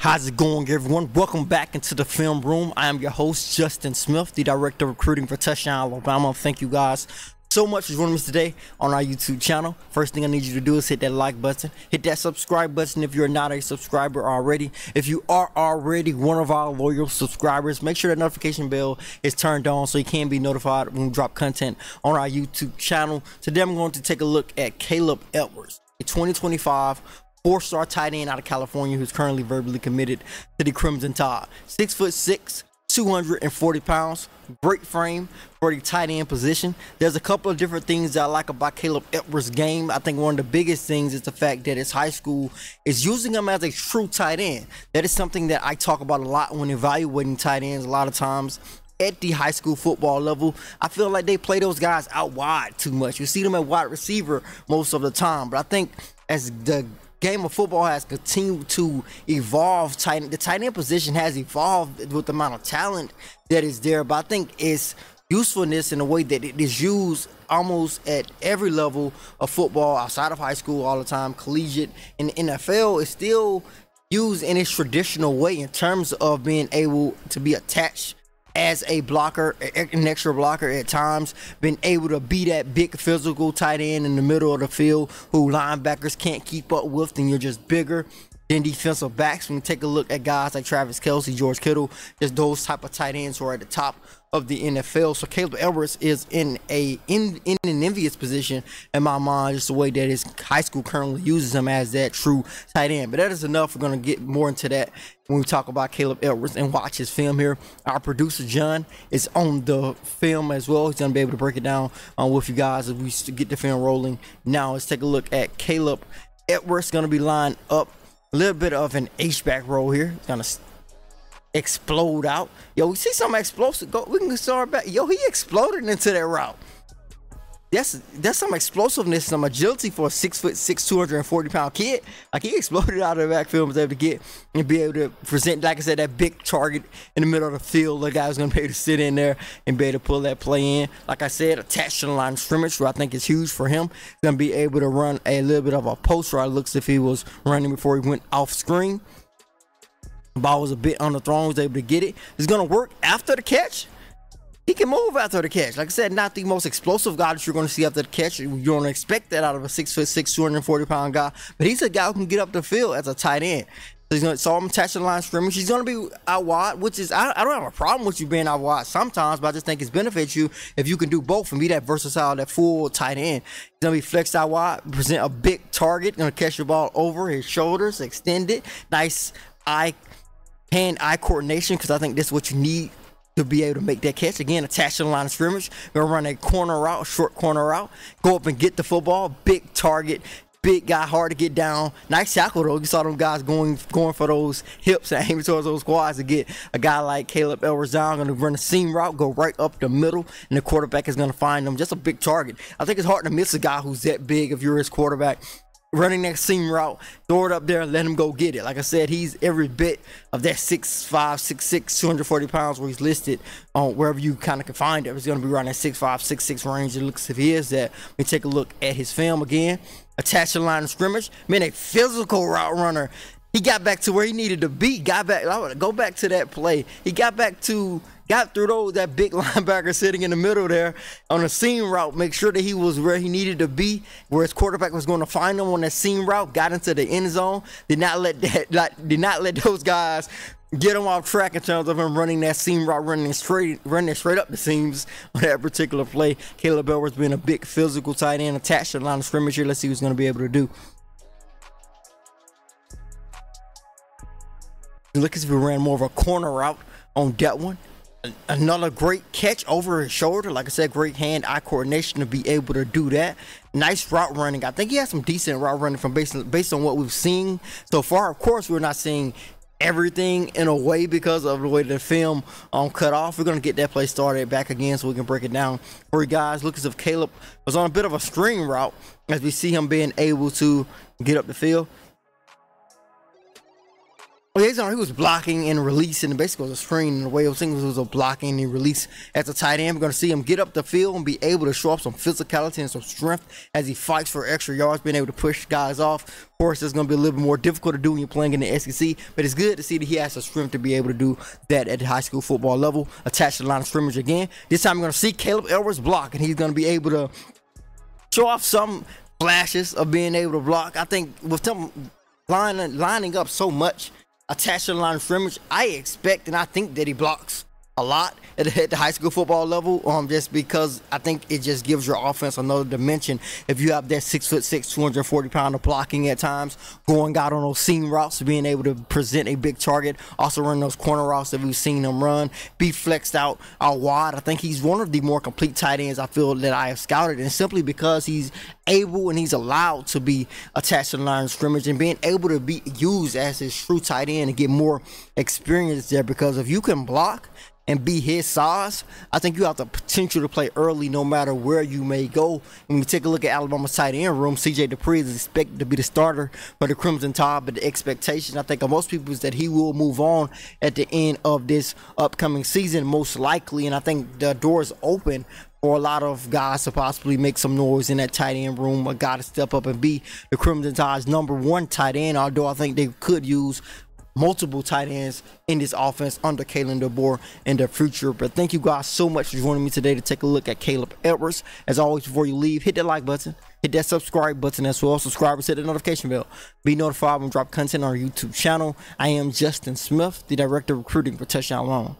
How's it going, everyone? Welcome back into the film room. I am your host, Justin Smith, the director of recruiting for Touchdown Alabama. Thank you guys so much for joining us today on our YouTube channel. First thing I need you to do is hit that like button, hit that subscribe button if you're not a subscriber already. If you are already one of our loyal subscribers, make sure that notification bell is turned on so you can be notified when we drop content on our YouTube channel. Today I'm going to take a look at Kaleb Edwards, a 2025 four-star tight end out of California who's currently verbally committed to the Crimson Tide. 6'6", 240 pounds, great frame for the tight end position. There's a couple of different things that I like about Kaleb Edwards' game. I think one of the biggest things is the fact that his high school is using him as a true tight end. That is something that I talk about a lot when evaluating tight ends. A lot of times at the high school football level, I feel like they play those guys out wide too much. You see them at wide receiver most of the time, but I think as the game of football has continued to evolve, the tight end position has evolved with the amount of talent that is there, but I think its usefulness in a way that it is used almost at every level of football outside of high school all the time, collegiate, and the NFL is still used in its traditional way in terms of being able to be attached as a blocker, an extra blocker at times, been able to be that big physical tight end in the middle of the field who linebackers can't keep up with, and you're just bigger than defensive backs. When you take a look at guys like Travis Kelce, George Kittle, just those type of tight ends who are at the top of the NFL. So Kaleb Edwards is in an envious position in my mind, just the way that his high school currently uses him as that true tight end. But that is enough. We're going to get more into that when we talk about Kaleb Edwards and watch his film here. Our producer John is on the film as well. He's going to be able to break it down with you guys as we get the film rolling. Now let's take a look at Kaleb Edwards. Going to be lined up a little bit of an H-back roll here. He's going to explode out. Yo, we see something explosive. Go, we can start back. Yo, he exploded into that route. That's some explosiveness, some agility for a 6'6", 240-pound kid. Like, he exploded out of the backfield, was able to get and be able to present, like I said, that big target in the middle of the field. The guy was going to be able to sit in there and be able to pull that play in. Like I said, attached to the line of scrimmage, where I think is huge for him. He's going to be able to run a little bit of a post route. It looks if he was running before he went off screen. The ball was a bit underthrown, was able to get it. It's going to work after the catch. He can move after the catch. Like I said, not the most explosive guy that you're going to see after the catch. You don't expect that out of a 6'6", 240-pound guy. But he's a guy who can get up the field as a tight end. So he's going to saw him attach to the line of scrimmage. He's going to be out wide, which is, I don't have a problem with you being out wide sometimes, but I just think it benefits you if you can do both and be that versatile, that full tight end. He's going to be flexed out wide, present a big target, going to catch the ball over his shoulders, extend it. Nice hand-eye coordination, because I think that's what you need to be able to make that catch. Again, attach to the line of scrimmage. Gonna run a corner route, short corner route. Go up and get the football. Big target, big guy, hard to get down. Nice tackle though. You saw them guys going for those hips and aiming towards those quads to get a guy like Kaleb Edwards down. Gonna run a seam route, go right up the middle, and the quarterback is gonna find them. Just a big target. I think it's hard to miss a guy who's that big if you're his quarterback. Running that seam route, throw it up there, let him go get it. Like I said, he's every bit of that 6'5", 6'6", 240 pounds where he's listed on wherever you kind of can find him. He's going to be around that 6'5", 6'6" range. It looks if he is that. We take a look at his film again. Attach the line of scrimmage. Man, a physical route runner. He got back to where he needed to be. Got back. I want to go back to that play. He got through that big linebacker sitting in the middle there on a seam route. Make sure that he was where he needed to be, where his quarterback was going to find him on that seam route. Got into the end zone. Did not let those guys get him off track in terms of him running that seam route, running straight up the seams on that particular play. Kaleb Edwards being a big physical tight end attached to the line of scrimmage here. Let's see what he's going to be able to do. Look as if we ran more of a corner route on that one. Another great catch over his shoulder. Like I said, great hand-eye coordination to be able to do that. Nice route running. I think he has some decent route running from based on what we've seen so far. Of course, we're not seeing everything in a way because of the way the film cut off. We're going to get that play started back again so we can break it down for you guys. Look as if Kaleb was on a bit of a screen route as we see him being able to get up the field. Oh, yeah, he was blocking and releasing, and basically it was a screen. And the way I was thinking was a blocking and release as a tight end. We're going to see him get up the field and be able to show up some physicality and some strength as he fights for extra yards, being able to push guys off. Of course, it's going to be a little bit more difficult to do when you're playing in the SEC, but it's good to see that he has the strength to be able to do that at the high school football level, attached to the line of scrimmage again. This time we're going to see Kaleb Edwards block, and he's going to be able to show off some flashes of being able to block. I think with them lining up so much attached to the line of scrimmage, I expect and I think that he blocks a lot at the high school football level, just because I think it just gives your offense another dimension. If you have that 6'6", 240-pounder blocking at times, going out on those seam routes, being able to present a big target, also run those corner routes that we've seen him run, be flexed out wide. I think he's one of the more complete tight ends I feel that I have scouted, and simply because he's able and he's allowed to be attached to the line of scrimmage and being able to be used as his true tight end and get more experience there. Because if you can block and be his size, I think you have the potential to play early no matter where you may go. When we take a look at Alabama's tight end room, C.J. Dupree is expected to be the starter for the Crimson Tide, but the expectation, I think, of most people is that he will move on at the end of this upcoming season, most likely, and I think the door is open for a lot of guys to possibly make some noise in that tight end room, a guy to step up and be the Crimson Tide's #1 tight end, although I think they could use multiple tight ends in this offense under Kalen DeBoer in the future. But thank you guys so much for joining me today to take a look at Kaleb Edwards. As always, before you leave, hit that like button, hit that subscribe button as well. Subscribers, hit the notification bell. Be notified when we drop content on our YouTube channel. I am Justin Smith, the Director of Recruiting for Touchdown Alumni.